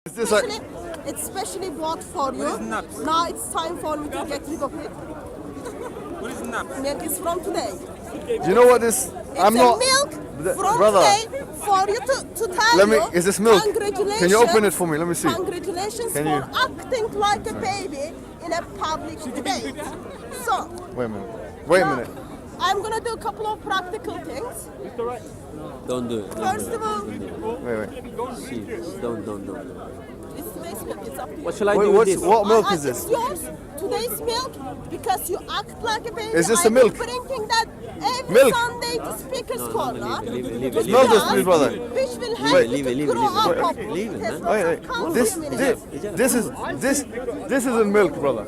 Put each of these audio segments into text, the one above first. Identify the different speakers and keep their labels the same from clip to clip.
Speaker 1: Is this like...
Speaker 2: It's specially bought for you. Now it's time for me to get rid of it.
Speaker 3: What is naps?
Speaker 2: Milk is from today.
Speaker 1: Do you know what this...
Speaker 2: It's milk from
Speaker 1: brother,
Speaker 2: today for you to tell
Speaker 1: let me,
Speaker 2: you.
Speaker 1: is this milk?
Speaker 2: Congratulations.
Speaker 1: Can you open it for me? Let me see.
Speaker 2: Congratulations
Speaker 1: Can
Speaker 2: for
Speaker 1: you?
Speaker 2: acting like a baby in a public debate. So,
Speaker 1: Wait a minute. Wait a minute.
Speaker 2: I'm gonna do a couple of practical things.
Speaker 4: Don't do it.
Speaker 2: First of all,
Speaker 1: Wait.
Speaker 4: See, don't.
Speaker 2: it's today's milk. It's up to you.
Speaker 4: What shall I do with this?
Speaker 1: What milk is this?
Speaker 2: It's yours. Today's milk because you act like a baby.
Speaker 1: Is this
Speaker 2: I'm
Speaker 1: the milk?
Speaker 2: drinking that every
Speaker 1: Milk?
Speaker 2: Sunday to Speaker's Corner.
Speaker 4: leave it.
Speaker 1: Smell this, please, brother.
Speaker 2: Which will help
Speaker 1: Wait,
Speaker 2: you
Speaker 4: leave it,
Speaker 2: to
Speaker 4: leave it,
Speaker 2: grow
Speaker 4: leave it.
Speaker 2: up properly.
Speaker 4: Leave it,
Speaker 2: There's
Speaker 4: man.
Speaker 2: lots
Speaker 1: Wait.
Speaker 2: of calcium in it.
Speaker 1: This isn't milk, brother.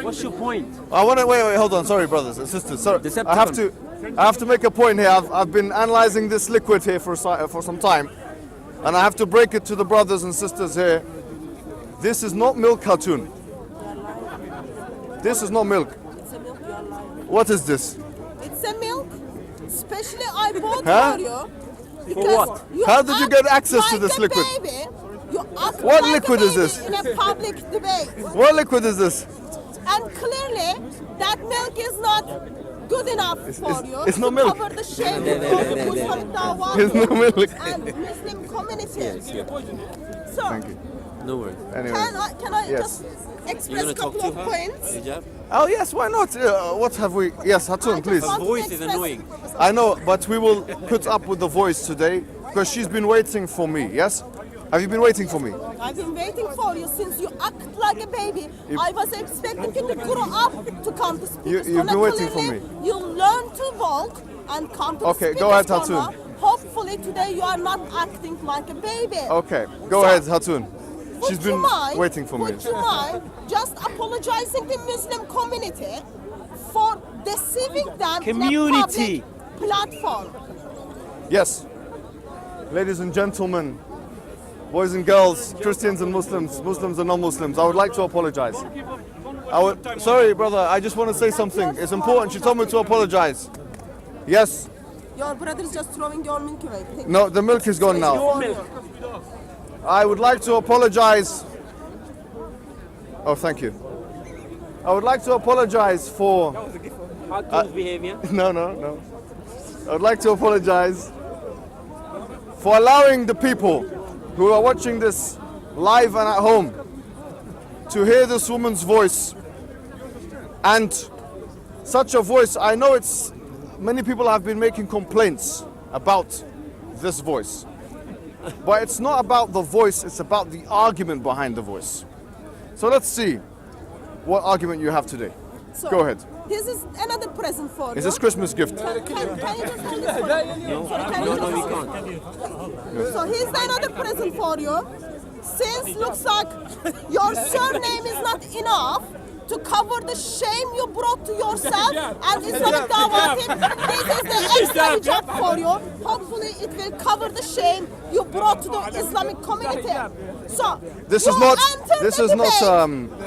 Speaker 4: What's your point?
Speaker 1: I want to wait. Hold on. Sorry, brothers and sisters. Sorry,
Speaker 4: Decepticon.
Speaker 1: I have to make a point here. I've been analyzing this liquid here for some time, and I have to break it to the brothers and sisters here. This is not milk, Hatun. This is not milk.
Speaker 2: It's a milk, you are lying.
Speaker 1: What is this?
Speaker 2: It's a milk. Especially I bought
Speaker 1: Huh?
Speaker 2: for you.
Speaker 4: For
Speaker 2: because
Speaker 4: what?
Speaker 2: you
Speaker 1: How did you
Speaker 2: act
Speaker 1: get access to
Speaker 2: like
Speaker 1: this
Speaker 2: a
Speaker 1: liquid?
Speaker 2: Baby. You act
Speaker 1: What
Speaker 2: like
Speaker 1: liquid
Speaker 2: a
Speaker 1: is
Speaker 2: baby
Speaker 1: this?
Speaker 2: in a public debate.
Speaker 1: What liquid is this?
Speaker 2: And clearly, that milk is not good enough for you
Speaker 1: it's not
Speaker 2: to
Speaker 1: milk.
Speaker 2: cover the shame of the Muslim Dawah
Speaker 1: It's not milk.
Speaker 2: and Muslim community. So,
Speaker 1: Thank you.
Speaker 4: No worries.
Speaker 1: Anyway.
Speaker 2: can I
Speaker 1: Yes.
Speaker 2: just
Speaker 4: You
Speaker 2: express a
Speaker 4: want to talk
Speaker 2: couple
Speaker 4: to
Speaker 2: of
Speaker 4: her?
Speaker 2: points?
Speaker 4: Hijab?
Speaker 1: Oh yes, why not? What have we? Yes, Hatun, please.
Speaker 2: want
Speaker 4: Her
Speaker 2: to
Speaker 4: voice is
Speaker 2: express-
Speaker 4: annoying.
Speaker 1: I know, but we will put up with the voice today because she's been waiting for me. Yes, have you been waiting for me?
Speaker 2: I've been waiting for you since you act like a baby. I was expecting you to grow up to come to Speaker's
Speaker 1: You've been
Speaker 2: Corner.
Speaker 1: waiting for
Speaker 2: Clearly,
Speaker 1: me.
Speaker 2: You learn to walk and come to
Speaker 1: Okay,
Speaker 2: the
Speaker 1: go ahead,
Speaker 2: Speaker's Corner.
Speaker 1: Hatun.
Speaker 2: Hopefully today you are not acting like a baby.
Speaker 1: Okay, go
Speaker 2: So,
Speaker 1: ahead, Hatun. She's
Speaker 2: Would you
Speaker 1: been
Speaker 2: mind-
Speaker 1: waiting for me.
Speaker 2: Would you mind just apologizing to Muslim community for deceiving them
Speaker 4: Community.
Speaker 2: in a public platform?
Speaker 1: Yes, ladies and gentlemen, boys and girls, Christians and Muslims, Muslims and non-Muslims, I would like to apologize. Sorry, brother, I just want to say something. It's important. She told me to apologize. Yes.
Speaker 2: Your brother is just throwing your milk away. Take
Speaker 1: No, the milk is gone now.
Speaker 2: your milk.
Speaker 1: I would like to apologize. Oh, thank you. I would like to apologize for...
Speaker 4: Hatun's behavior.
Speaker 1: No. I would like to apologize for allowing the people who are watching this live and at home to hear this woman's voice. And such a voice, I know it's... Many people have been making complaints about this voice. But it's not about the voice, it's about the argument behind the voice. So let's see what argument you have today.
Speaker 2: So,
Speaker 1: Go ahead.
Speaker 2: This is another present for you.
Speaker 1: Is this Christmas gift?
Speaker 2: Can you just hold this for me? Sorry, can you
Speaker 4: No, we
Speaker 2: just-
Speaker 4: can't.
Speaker 2: So here's another present for you. Since looks like your surname is not enough to cover the shame you brought to yourself and Islamic Dawah Cam, this is the extra hijab for you. Hopefully it will cover the shame you brought to the Islamic community. So
Speaker 1: This
Speaker 2: you
Speaker 1: is not.
Speaker 2: enter
Speaker 1: This
Speaker 2: the
Speaker 1: is not.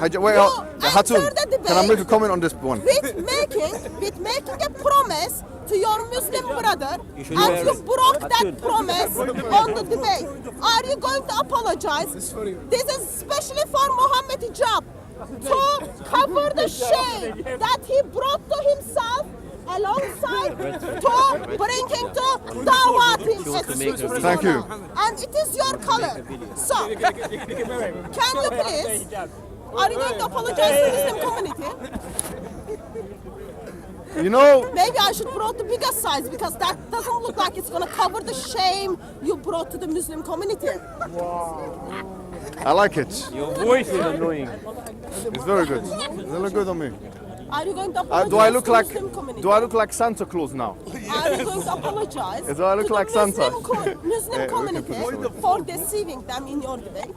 Speaker 2: debate
Speaker 1: Wait,
Speaker 2: You
Speaker 1: Hatun.
Speaker 2: enter the
Speaker 1: Can I make a
Speaker 2: debate
Speaker 1: comment on this one?
Speaker 2: with making a promise to your Muslim brother,
Speaker 4: should
Speaker 2: and
Speaker 4: wear
Speaker 2: you
Speaker 4: it.
Speaker 2: broke that
Speaker 4: Hatun.
Speaker 2: promise on the debate. Are you going to apologize? This is especially for Muhammad Hijab to cover the shame that he brought to himself alongside to bring him to Dawah Cam.
Speaker 1: Thank you.
Speaker 2: And it is your color. So, can you please, are you going to apologize to the Muslim community?
Speaker 1: You know,
Speaker 2: Maybe I should brought the bigger size because that doesn't look like it's going to cover the shame you brought to the Muslim community.
Speaker 1: I like it.
Speaker 4: Your voice is annoying.
Speaker 1: It's very good. Does it look good on me?
Speaker 2: Are you going to apologize
Speaker 1: Do I look
Speaker 2: to the
Speaker 1: like?
Speaker 2: Muslim community?
Speaker 1: Do I look like Santa Claus now?
Speaker 2: Are you going to apologize
Speaker 1: Do I look
Speaker 2: to
Speaker 1: like
Speaker 2: the
Speaker 1: Santa?
Speaker 2: Muslim
Speaker 1: Yeah,
Speaker 2: community
Speaker 1: we can
Speaker 2: for deceiving them in your debate?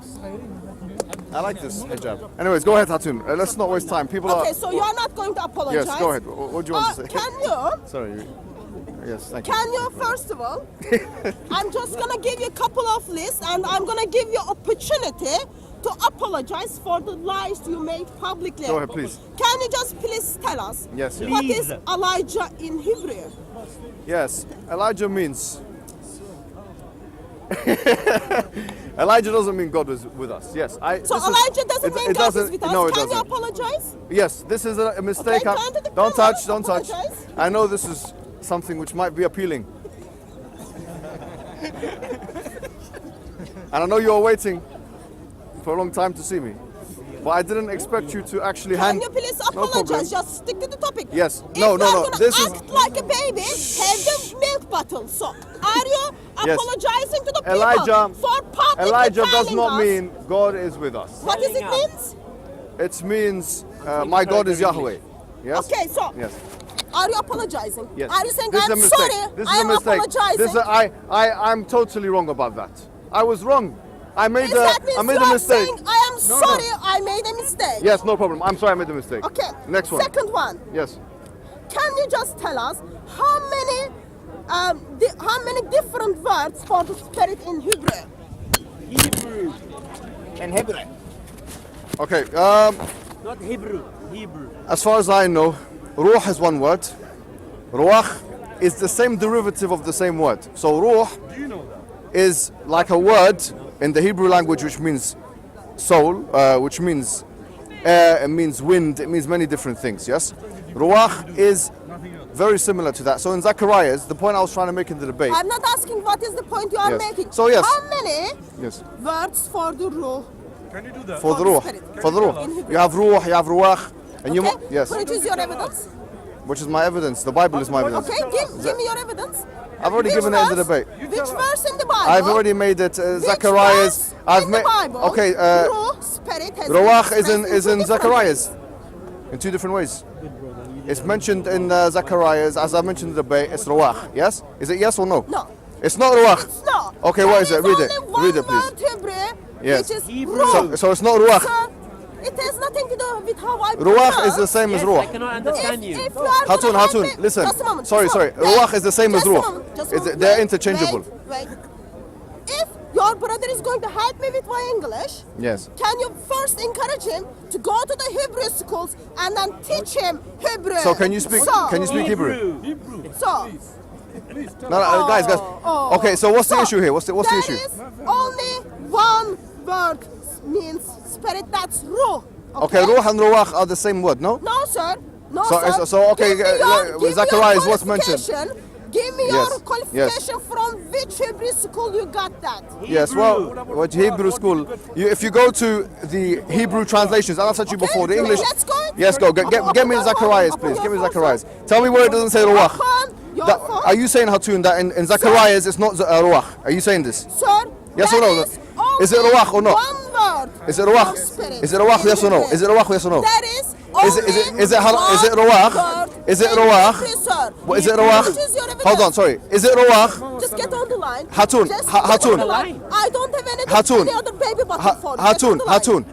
Speaker 1: I like this hijab. Anyways, go ahead, Hatun. Let's not waste time. People
Speaker 2: Okay,
Speaker 1: are.
Speaker 2: so you are not going to apologize?
Speaker 1: Yes, go ahead. What do you want to say?
Speaker 2: Can you?
Speaker 1: Sorry. Yes, thank you.
Speaker 2: Can you, first of all, I'm just going to give you a couple of lists and I'm going to give you opportunity to apologize for the lies you made publicly.
Speaker 1: Go ahead, please.
Speaker 2: Can you just please tell us
Speaker 1: Yes, yes.
Speaker 2: what is Elijah in Hebrew?
Speaker 1: Yes, Elijah means. Elijah doesn't mean God was with us. Yes.
Speaker 2: So Elijah doesn't mean God is with us.
Speaker 1: No, it
Speaker 2: Can you
Speaker 1: doesn't.
Speaker 2: apologize?
Speaker 1: Yes, this is a mistake.
Speaker 2: Okay, turn to the
Speaker 1: Don't
Speaker 2: camera,
Speaker 1: touch, don't touch.
Speaker 2: apologize.
Speaker 1: I know this is something which might be appealing. And I know you're waiting for a long time to see me. But I didn't expect you to actually
Speaker 2: Can
Speaker 1: hand...
Speaker 2: you please
Speaker 1: No problem.
Speaker 2: apologize? Just stick to the topic.
Speaker 1: Yes.
Speaker 2: If
Speaker 1: No,
Speaker 2: you're
Speaker 1: no, no.
Speaker 2: gonna
Speaker 1: This is...
Speaker 2: act like a baby, have the milk bottle. So, are you
Speaker 1: Yes.
Speaker 2: apologizing to the people
Speaker 1: Elijah,
Speaker 2: for publicly
Speaker 1: Elijah does
Speaker 2: telling
Speaker 1: not
Speaker 2: us?
Speaker 1: mean God is with us.
Speaker 2: What does it mean?
Speaker 1: It means my God is Yahweh. Yes?
Speaker 2: Okay, so
Speaker 1: Yes.
Speaker 2: are you apologizing?
Speaker 1: Yes.
Speaker 2: Are you saying
Speaker 1: This is a
Speaker 2: I'm
Speaker 1: mistake.
Speaker 2: sorry?
Speaker 1: This
Speaker 2: I
Speaker 1: is a
Speaker 2: am
Speaker 1: mistake.
Speaker 2: apologizing.
Speaker 1: This is I'm totally wrong about that. I was wrong. I made
Speaker 2: that means
Speaker 1: I made
Speaker 2: you
Speaker 1: a
Speaker 2: are
Speaker 1: mistake.
Speaker 2: saying I am sorry. I made a mistake.
Speaker 1: Yes, no problem. I'm sorry I made a mistake.
Speaker 2: Okay.
Speaker 1: Next one.
Speaker 2: Second one.
Speaker 1: Yes.
Speaker 2: Can you just tell us how many different words for the spirit in Hebrew?
Speaker 4: Hebrew.
Speaker 5: And Hebrew.
Speaker 1: Okay.
Speaker 4: Not Hebrew. Hebrew.
Speaker 1: As far as I know, ruh is one word. Ruach is the same derivative of the same word. So ruh is like a word in the Hebrew language which means soul, which means air, it means wind, it means many different things, yes? Ruach is very similar to that. So in Zacharias, the point I was trying to make in the debate,
Speaker 2: I'm not asking what is the point you are
Speaker 1: Yes.
Speaker 2: making.
Speaker 1: So, yes.
Speaker 2: How many
Speaker 1: yes,
Speaker 2: words for the ruh?
Speaker 1: for the
Speaker 2: the
Speaker 1: ruh,
Speaker 2: spirit.
Speaker 1: for the ruh,
Speaker 2: In Hebrew.
Speaker 1: you have ruh, you have ruach, and you,
Speaker 2: Okay?
Speaker 1: yes,
Speaker 2: Which is your evidence?
Speaker 1: which is my evidence. The Bible is my evidence.
Speaker 2: Okay, give me your evidence.
Speaker 1: I've already
Speaker 2: Which
Speaker 1: given it in the
Speaker 2: verse?
Speaker 1: debate.
Speaker 2: Which verse in the Bible?
Speaker 1: I've already made it.
Speaker 2: Which
Speaker 1: Zacharias.
Speaker 2: verse
Speaker 1: I've
Speaker 2: in the
Speaker 1: made.
Speaker 2: Bible,
Speaker 1: Okay.
Speaker 2: ruh, spirit has
Speaker 1: Ruach
Speaker 2: been expressed
Speaker 1: is
Speaker 2: two
Speaker 1: in
Speaker 2: different
Speaker 1: Zacharias in two different ways. It's mentioned in Zacharias, as I mentioned in the debate, it's Ruach. Yes? Is it yes or no?
Speaker 2: No.
Speaker 1: It's not Ruach.
Speaker 2: It's not.
Speaker 1: Okay, what is it?
Speaker 2: There
Speaker 1: Read it.
Speaker 2: only one
Speaker 1: Read it, please.
Speaker 2: word Hebrew,
Speaker 1: Yes.
Speaker 2: which is
Speaker 4: Hebrew.
Speaker 2: ruh.
Speaker 1: So it's not Ruach.
Speaker 2: So, it has nothing to do with how I
Speaker 1: Ruach
Speaker 2: pronounce.
Speaker 1: is the same as
Speaker 4: Yes, I
Speaker 1: Ruach.
Speaker 4: cannot understand you.
Speaker 2: If you are
Speaker 1: Hatun,
Speaker 2: gonna help
Speaker 1: Hatun,
Speaker 2: me-
Speaker 1: listen.
Speaker 2: Just a moment.
Speaker 1: Sorry,
Speaker 2: just a moment.
Speaker 1: Ruach is the same as
Speaker 2: Just a
Speaker 1: Ruach.
Speaker 2: moment, just a moment.
Speaker 1: They're
Speaker 2: Wait,
Speaker 1: interchangeable.
Speaker 2: Wait. If your brother is going to help me with my English,
Speaker 1: Yes.
Speaker 2: can you first encourage him to go to the Hebrew schools and then teach him Hebrew?
Speaker 1: So can you speak? Can you speak Hebrew?
Speaker 2: So,
Speaker 1: No, guys.
Speaker 2: Oh.
Speaker 1: Okay, so what's the issue here? What's the
Speaker 2: there
Speaker 1: issue?
Speaker 2: is only one word means spirit. That's ruh.
Speaker 1: Okay, Ruach and Ruach are the same word, no?
Speaker 2: No, sir. No,
Speaker 1: So-
Speaker 2: sir.
Speaker 1: so, okay,
Speaker 2: Give me
Speaker 1: with
Speaker 2: give me
Speaker 1: Zacharias,
Speaker 2: your
Speaker 1: what's mentioned?
Speaker 2: qualification. Give me
Speaker 1: Yes,
Speaker 2: your
Speaker 1: yes.
Speaker 2: qualification from which Hebrew school you got that.
Speaker 1: Yes, well, what Hebrew school? If you go to the Hebrew translations, and I've said to you
Speaker 2: Okay,
Speaker 1: before, the English.
Speaker 2: let's go.
Speaker 1: Yes, go. Get me Zacharias, please. Give me Zacharias. Tell me where it doesn't say Ruach.
Speaker 2: Your
Speaker 1: That-
Speaker 2: phone,
Speaker 1: are you saying, Hatun, that in Zacharias it's not Ruach? Are you saying this?
Speaker 2: sir?
Speaker 1: Yes or
Speaker 2: there
Speaker 1: no?
Speaker 2: Is
Speaker 1: Is it
Speaker 2: only
Speaker 1: Ruach or not?
Speaker 2: One word.
Speaker 1: Is it Ruach?
Speaker 2: for spirit
Speaker 1: Is it Ruach?
Speaker 2: in
Speaker 1: Yes or no?
Speaker 2: Hebrew.
Speaker 1: Is it Ruach? Yes or no?
Speaker 2: There is
Speaker 1: Is it-
Speaker 2: only
Speaker 1: is it
Speaker 2: one
Speaker 1: Ruach?
Speaker 2: word
Speaker 1: Is it
Speaker 2: in
Speaker 1: Ruach?
Speaker 2: Hebrew, sir.
Speaker 1: What, is it Ruach?
Speaker 2: Which is your evidence?
Speaker 1: Hold on, sorry. Is it Ruach?
Speaker 2: Just get on the line.
Speaker 1: Hatun,
Speaker 2: Just
Speaker 1: Ha-
Speaker 2: get on
Speaker 1: Hatun.
Speaker 2: the line. I don't have any,
Speaker 1: Hatun.
Speaker 2: any other baby bottle for you. Get on
Speaker 1: Hatun,
Speaker 2: the line.
Speaker 1: Hatun.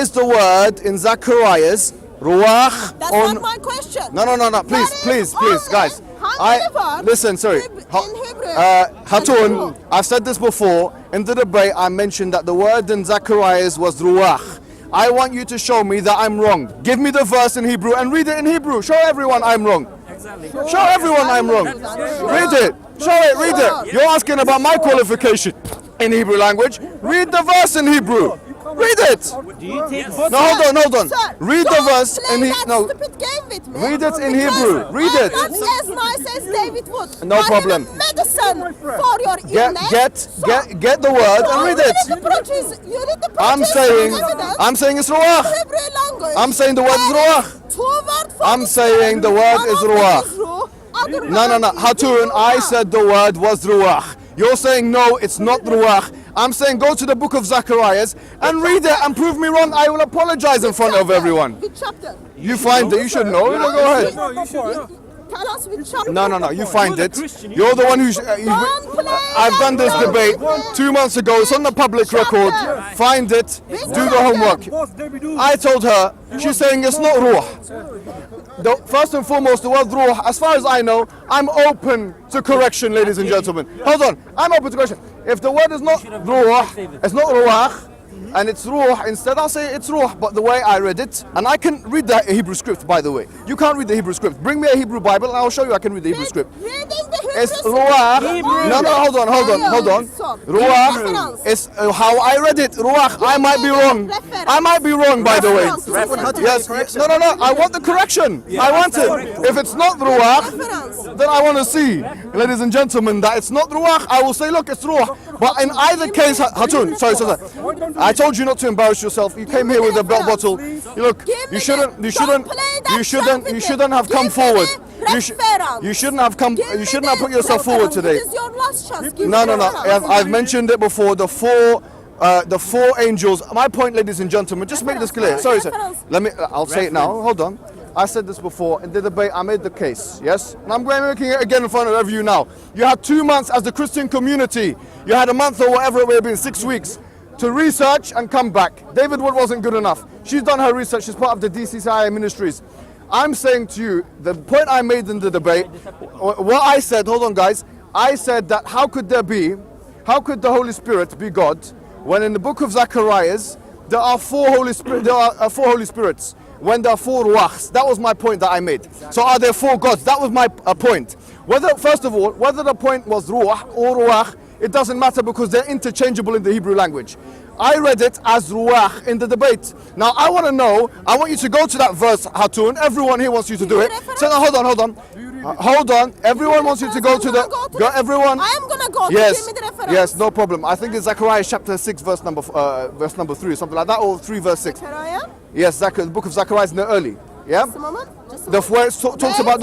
Speaker 1: Is the word in Zacharias Ruach
Speaker 2: That's
Speaker 1: or
Speaker 2: not my question.
Speaker 1: No. Please,
Speaker 2: There is
Speaker 1: please,
Speaker 2: only
Speaker 1: guys.
Speaker 2: how many words
Speaker 1: Listen, sorry.
Speaker 2: in Hebrew?
Speaker 1: Hatun, I've said this before. In the debate, I mentioned that the word in Zacharias was Ruach. I want you to show me that I'm wrong. Give me the verse in Hebrew and read it in Hebrew. Show everyone I'm wrong.
Speaker 3: Exactly.
Speaker 1: Show everyone I'm wrong. Read it. Show it. Read it. You're asking about my qualification in Hebrew language. Read the verse in Hebrew. Read it.
Speaker 4: Do you take books?
Speaker 1: No, hold on.
Speaker 2: Sir,
Speaker 1: Read the
Speaker 2: don't
Speaker 1: verse
Speaker 2: play
Speaker 1: in
Speaker 2: that
Speaker 1: no.
Speaker 2: stupid game with me.
Speaker 1: Read it in
Speaker 2: because
Speaker 1: Hebrew. Read it.
Speaker 2: I'm not as nice as David Wood.
Speaker 1: No problem.
Speaker 2: I need a medicine for your illness.
Speaker 1: Get the word and read it.
Speaker 2: You need to produce
Speaker 1: I'm saying it's Ruach.
Speaker 2: Hebrew language.
Speaker 1: I'm saying the word is Ruach.
Speaker 2: Two words for
Speaker 1: I'm
Speaker 2: the
Speaker 1: saying the word
Speaker 2: One
Speaker 1: is
Speaker 2: of them
Speaker 1: Ruach.
Speaker 2: is ruh, other
Speaker 1: No.
Speaker 2: word is
Speaker 1: Hatun, I
Speaker 2: ruach.
Speaker 1: said the word was Ruach. You're saying no, it's not Ruach. I'm saying go to the book of Zacharias and read it and prove me wrong. I will apologize in front of
Speaker 2: Chapter.
Speaker 1: everyone.
Speaker 2: Which chapter?
Speaker 1: You find it, you should know. Go ahead.
Speaker 3: No, you should.
Speaker 2: Tell us which chapter.
Speaker 1: No, you find it.
Speaker 4: Christian,
Speaker 1: You're the one who.
Speaker 2: Don't play
Speaker 1: I've done this
Speaker 2: that
Speaker 1: debate
Speaker 2: game.
Speaker 1: 2 months ago. It's on the public record. Find it. Do the homework. I told her. She's saying it's not Ruh. First and foremost, the word Ruh, as far as I know, I'm open to correction, ladies and gentlemen. Hold on. I'm open to correction. If the word is not Ruh, it's not Ruach, and it's Ruh, instead I'll say it's Ruh, but the way I read it, and I can read the Hebrew script, by the way. You can't read the Hebrew script. Bring me a Hebrew Bible and I'll show you I can read the Hebrew script.
Speaker 2: Reading the
Speaker 1: It's ruach. No, hold on. Ruach is how I read it. Ruach. I might be wrong. I might be wrong, by the way. Yes. No. I want the correction. I want it. If it's not ruach, then I want to see, ladies and gentlemen, that it's not ruach. I will say, look, it's ruach. But in either case, Hatun, sorry. I told you not to embarrass yourself. You came here with a belt bottle. Look, you shouldn't have come forward. You shouldn't have put yourself forward today.
Speaker 2: This is your last chance.
Speaker 1: No. I've mentioned it before. The four angels. My point, ladies and gentlemen, just make this clear. Sorry, sir. I'll say it now. Hold on. I said this before in the debate. I made the case. Yes, and I'm making it again in front of you now. You had 2 months as the Christian community. You had a month or whatever it may have been, 6 weeks, to research and come back. David Wood wasn't good enough. She's done her research. She's part of the DCCI ministries. I'm saying to you, the point I made in the debate, what I said, hold on guys, I said that how could the Holy Spirit be God when in the book of Zacharias there are four Holy Spirits when there are four ruachs? That was my point that I made. So are there four gods? That was my point. First of all, whether the point was ruach or ruach, it doesn't matter because they're interchangeable in the Hebrew language. I read it as ruach in the debate. Now I want you to go to that verse, Hatun. Everyone here wants you to do it. So now hold on. Everyone wants you to go to the. Everyone.
Speaker 2: I am gonna go.
Speaker 1: Yes.
Speaker 2: Give me the reference.
Speaker 1: Yes, no problem. I think it's Zechariah chapter 6, verse number 3, something like that, or 3 verse 6.
Speaker 2: Zechariah?
Speaker 1: Yes, the book of Zechariah is in the early. Yeah.
Speaker 2: Just a moment.
Speaker 1: Where it talks about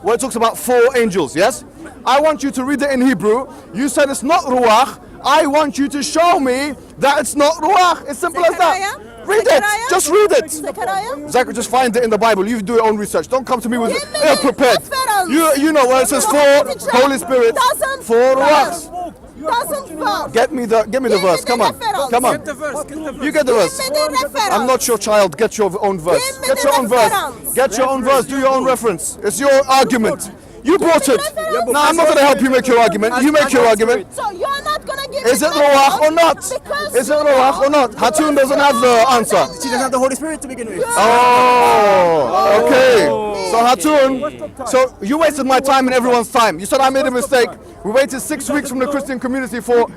Speaker 1: where it talks about four angels. Yes. I want you to read it in Hebrew. You said it's not ruach. I want you to show me that it's not ruach. It's simple as that. Read it. Just read it. Zechariah, just find it in the Bible. You do your own research. Don't come to me with prepared. You know where it says four Holy Spirits, four ruachs. Give me the verse. Come on. You get the verse. I'm not your child. Get your own verse. Get your own verse. Get your own verse. Do your own reference. It's your argument. You brought it. No, I'm not going to help you make your argument. You make your argument.
Speaker 2: So you're not going to give
Speaker 1: Is it ruach or not? Is it ruach or not? Hatun doesn't have the answer.
Speaker 5: She doesn't have the Holy Spirit to begin with.
Speaker 1: Oh, okay. So Hatun, so you wasted my time and everyone's time. You said I made a mistake. We waited 6 weeks from the Christian community for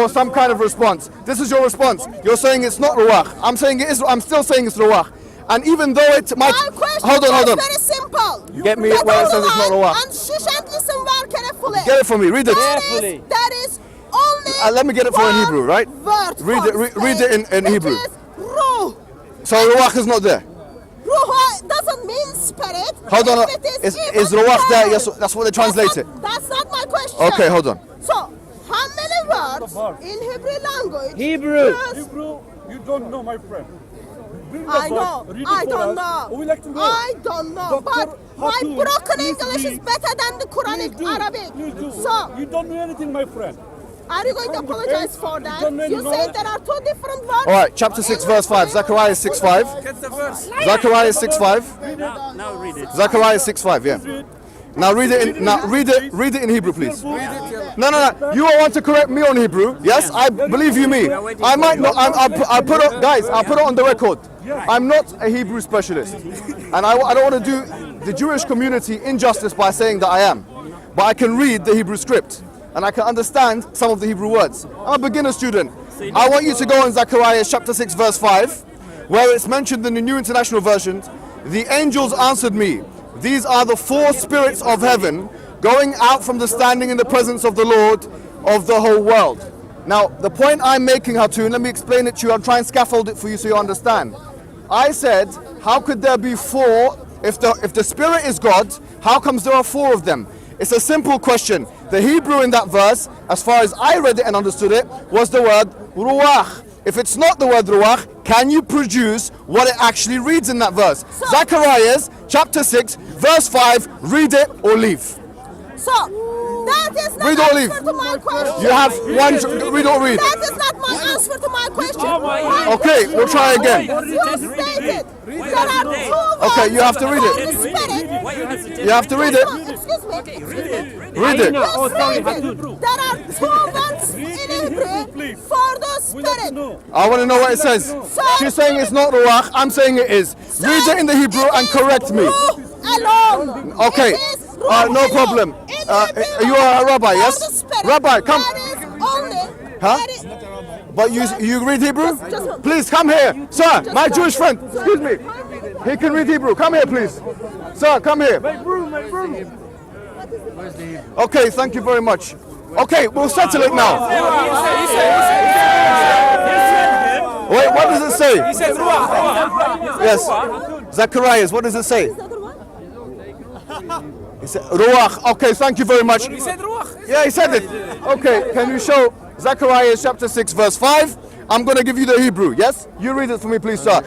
Speaker 1: some kind of response. This is your response. You're saying it's not ruach. I'm saying it is. I'm still saying it's ruach. And even though it might...
Speaker 2: My question
Speaker 1: hold on.
Speaker 2: is very simple.
Speaker 1: Get me where it says it's not ruach.
Speaker 2: And shouldn't listen very carefully.
Speaker 1: Get it for me. Read it.
Speaker 2: That is only
Speaker 1: let me get it for in Hebrew, right? Read it in Hebrew. So ruach is not there.
Speaker 2: Ruach doesn't mean spirit.
Speaker 1: Hold on. Is ruach there? Yes, that's what they translate it.
Speaker 2: That's not my question.
Speaker 1: Okay, hold on.
Speaker 2: So, how many words in Hebrew language?
Speaker 6: Hebrew, you don't know, my friend.
Speaker 2: I know. I don't know. I don't know. But my broken English is better than the Quranic Arabic. So,
Speaker 6: you don't know anything, my friend.
Speaker 2: Are you going to apologize for that? You said there are two different words.
Speaker 1: All right, chapter 6, verse 5. Zechariah 6:5.
Speaker 3: Get the verse.
Speaker 1: Zechariah 6:5.
Speaker 4: Now read it.
Speaker 1: Zechariah 6:5. Yeah. Now read it. Read it in Hebrew, please. No. You want to correct me on Hebrew? Yes, I believe you me. I might not. I'll put it, guys. I'll put it on the record. I'm not a Hebrew specialist, and I don't want to do the Jewish community injustice by saying that I am. But I can read the Hebrew script, and I can understand some of the Hebrew words. I'm a beginner student. I want you to go in Zechariah chapter 6, verse 5, where it's mentioned in the New International Version. The angels answered me. These are the four spirits of heaven going out from the standing in the presence of the Lord of the whole world. Now, the point I'm making, Hatun, let me explain it to you. I'll try and scaffold it for you so you understand. I said, how could there be four? If the spirit is God, how comes there are four of them? It's a simple question. The Hebrew in that verse, as far as I read it and understood it, was the word ruach. If it's not the word ruach, can you produce what it actually reads in that verse? Zechariah chapter 6, verse 5, read it or leave.
Speaker 2: So, that is not
Speaker 1: read or leave.
Speaker 2: answer to my question.
Speaker 1: You have one, read or read.
Speaker 2: That is not my answer to my question.
Speaker 1: Okay, we'll try again.
Speaker 2: You stated there are two words.
Speaker 1: Okay, you have to read
Speaker 2: for
Speaker 1: it.
Speaker 2: the spirit.
Speaker 1: You have to read it.
Speaker 2: Excuse me.
Speaker 1: Read it.
Speaker 2: You stated there are two words in Hebrew for the spirit.
Speaker 1: I want to know what it says. She's saying it's not ruach. I'm saying it is. Read it in the Hebrew and correct me.
Speaker 2: Alone.
Speaker 1: Okay. No problem. you are a rabbi, yes?
Speaker 2: For the spirit,
Speaker 1: Rabbi, come.
Speaker 2: that is only.
Speaker 1: Huh?
Speaker 2: that is-
Speaker 1: But you read Hebrew?
Speaker 2: Just-
Speaker 1: Please come here. Sir, my Jewish friend, excuse me. He can read Hebrew. Come here, please. Sir, come here. Okay, thank you very much. Okay, we'll settle it now. Wait, what does it say?
Speaker 3: He said ruach.
Speaker 1: Yes. Zacharias, what does it say?
Speaker 2: Another one?
Speaker 1: He said Ruach. Okay, thank you very much.
Speaker 3: He said ruach.
Speaker 1: Yeah, he said it. Okay, can you show Zechariah chapter 6 verse 5? I'm going to give you the Hebrew, yes? You read it for me, please, sir.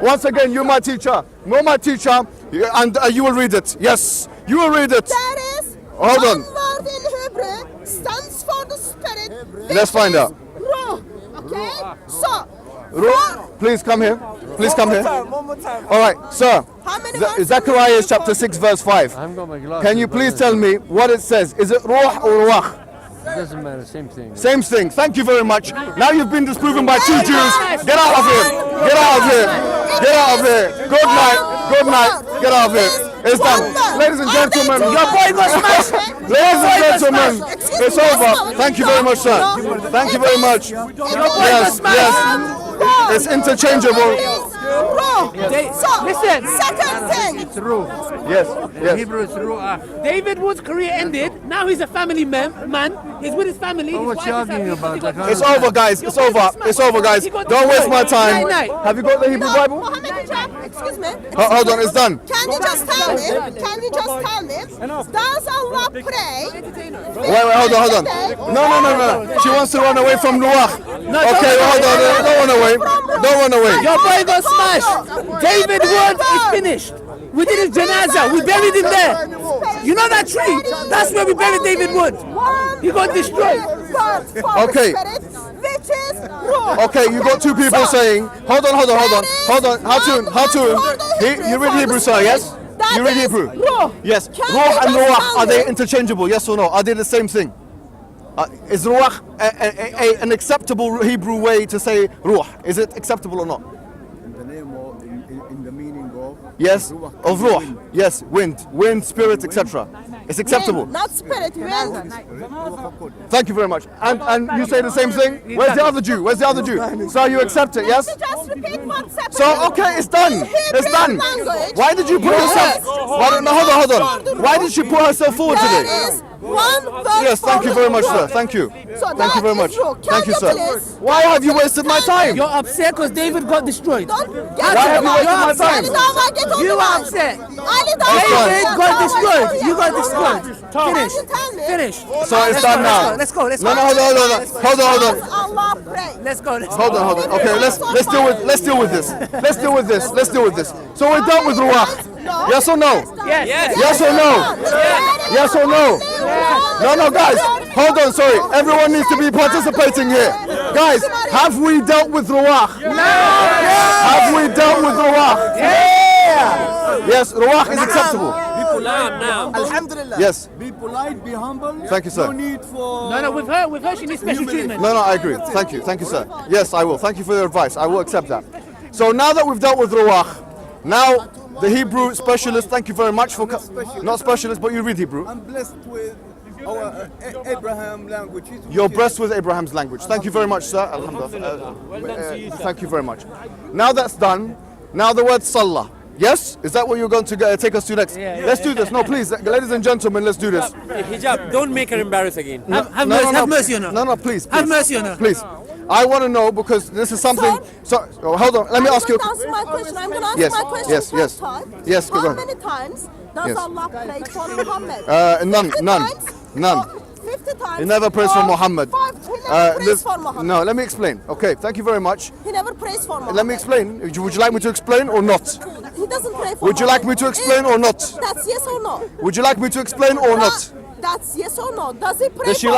Speaker 1: Once again, you're my teacher. You're my teacher, and you will read it. Yes, you will read it.
Speaker 2: That is
Speaker 1: Hold on.
Speaker 2: one word in Hebrew stands for the spirit. which
Speaker 1: Let's find
Speaker 2: is
Speaker 1: out.
Speaker 2: Ruh. Okay? So,
Speaker 1: Ruach, please come here. Please come here. All right, sir.
Speaker 2: how many words?
Speaker 1: Zechariah chapter 6 verse 5.
Speaker 5: I haven't got my glasses.
Speaker 1: Can you please tell me what it says? Is it Ruach or Ruach?
Speaker 5: It doesn't matter, same thing.
Speaker 1: Same thing. Thank you very much. Now you've been disproven by two Jews. Get out of here. Get out of here. Get out of here. Good night. Good night. Get out of here. It's done. Ladies and gentlemen, your boy got smashed. Ladies and gentlemen, it's over. Thank you very much, sir. Thank you very much. Yes, yes. It's interchangeable.
Speaker 2: So,
Speaker 4: Listen.
Speaker 2: second thing.
Speaker 5: It's Ruh.
Speaker 1: Yes,
Speaker 5: In
Speaker 1: yes.
Speaker 5: Hebrew, it's Ruach.
Speaker 4: David Wood's career ended. Now he's a family man. He's with his family.
Speaker 5: Oh,
Speaker 4: His
Speaker 5: what
Speaker 4: wife
Speaker 5: you
Speaker 4: is
Speaker 5: arguing
Speaker 4: happy.
Speaker 5: about?
Speaker 4: He got-
Speaker 5: Like,
Speaker 1: It's over, guys. It's over. It's over, guys. Don't waste my time. Have you got the Hebrew
Speaker 2: No,
Speaker 1: Bible?
Speaker 2: Mohammed Hijab, excuse me.
Speaker 1: Hold on, it's done.
Speaker 2: Can you just tell me? Can you just tell me? Does Allah pray?
Speaker 1: Wait, hold on. No. She wants to run away from Ruach. Okay, hold on. Don't run away. Don't run away.
Speaker 4: Your boy got smashed. David Wood is finished. We did his janazah. We buried him there. You know that tree? That's where we buried David Wood. He got destroyed.
Speaker 1: Okay.
Speaker 2: Which is Ruh.
Speaker 1: Okay, you got two people saying, hold on. Hatun. You read Hebrew, sir, yes? You read Hebrew? Yes. Ruach and Ruach, are they interchangeable, yes or no? Are they the same thing? Is Ruach an acceptable Hebrew way to say Ruach? Is it acceptable or not?
Speaker 7: In the name of, in the meaning of.
Speaker 1: Yes,
Speaker 7: Ruach,
Speaker 1: of Ruach. Yes, wind, spirit, etc. It's acceptable.
Speaker 2: Wind, not spirit, wind.
Speaker 1: Thank you very much. And you say the same thing? Where's the other Jew? So you accept it, yes?
Speaker 2: Just repeat what's happening.
Speaker 1: So, okay, it's done.
Speaker 2: In
Speaker 1: It's
Speaker 2: Hebrew
Speaker 1: done.
Speaker 2: language,
Speaker 1: Why did you put yourself... Hold on. Why did she put herself forward
Speaker 2: There
Speaker 1: today?
Speaker 2: is one word
Speaker 1: Yes, thank
Speaker 2: for
Speaker 1: you very
Speaker 2: the
Speaker 1: much, sir.
Speaker 2: Ruh.
Speaker 1: Thank you.
Speaker 2: So
Speaker 1: Thank you very much.
Speaker 2: Can
Speaker 1: Thank you, sir.
Speaker 2: please?
Speaker 1: Why have you wasted my time?
Speaker 4: You're upset because David got destroyed.
Speaker 2: Don't get
Speaker 1: Why have you wasted my time?
Speaker 2: Dawah, get on
Speaker 4: You
Speaker 2: the
Speaker 4: are
Speaker 2: line.
Speaker 4: upset.
Speaker 1: fine.
Speaker 4: David got destroyed. You got destroyed. Finish.
Speaker 2: Can you tell me?
Speaker 4: Finish.
Speaker 1: So it's done now.
Speaker 4: Let's go.
Speaker 1: No, hold on.
Speaker 2: Does Allah pray?
Speaker 4: Let's go.
Speaker 1: Hold on. Okay, let's deal with this. Let's deal with this. So we're done with Ruach. Yes or no?
Speaker 4: Yes.
Speaker 1: Yes or no? Yes or no? No, guys. Hold on, sorry. Everyone needs to be participating here. Guys, have we dealt with Ruach? No. Have we dealt with Ruach? Yeah. Yes, Ruach is acceptable.
Speaker 7: Alhamdulillah.
Speaker 1: Yes.
Speaker 7: Be polite, be humble.
Speaker 1: Thank you, sir.
Speaker 7: No need for.
Speaker 4: No, with her, she needs special treatment.
Speaker 1: No, I agree. Thank you, sir. Yes, I will. Thank you for your advice. I will accept that. So now that we've dealt with Ruach, now the Hebrew specialist, thank you very much for... Not specialist, but you read Hebrew.
Speaker 7: I'm blessed with our Abraham language.
Speaker 1: You're blessed with Abraham's language. Thank you very much, sir. Alhamdulillah. Thank you very much. Now that's done, now the word Salah. Yes? Is that what you're going to take us to next? Let's do this. No, please, ladies and gentlemen, let's do this.
Speaker 3: Hijab, don't make her embarrassed again.
Speaker 4: Have mercy on her.
Speaker 1: No, please.
Speaker 4: Have mercy on her.
Speaker 1: Please. I want to know because this is something... So, hold on, let me ask you...
Speaker 2: I'm going to answer my question. I'm going to
Speaker 1: Yes,
Speaker 2: answer my question
Speaker 1: yes,
Speaker 2: first time.
Speaker 1: Yes, go
Speaker 2: How
Speaker 1: ahead.
Speaker 2: many times does
Speaker 1: Yes.
Speaker 2: Allah pray for Muhammad?
Speaker 1: None.
Speaker 2: 50 times?
Speaker 1: He never prays for Muhammad.
Speaker 2: He never prays for Muhammad.
Speaker 1: No, let me explain. Okay, thank you very much.
Speaker 2: He never prays for Muhammad.
Speaker 1: Let me explain. Would you like me to explain or not?
Speaker 2: He doesn't pray for
Speaker 1: Would you like me
Speaker 2: Muhammad.
Speaker 1: to explain or not?
Speaker 2: That's yes or no?
Speaker 1: Would you like me to explain or not?
Speaker 2: That's yes or no? Does he pray
Speaker 1: Does she
Speaker 2: for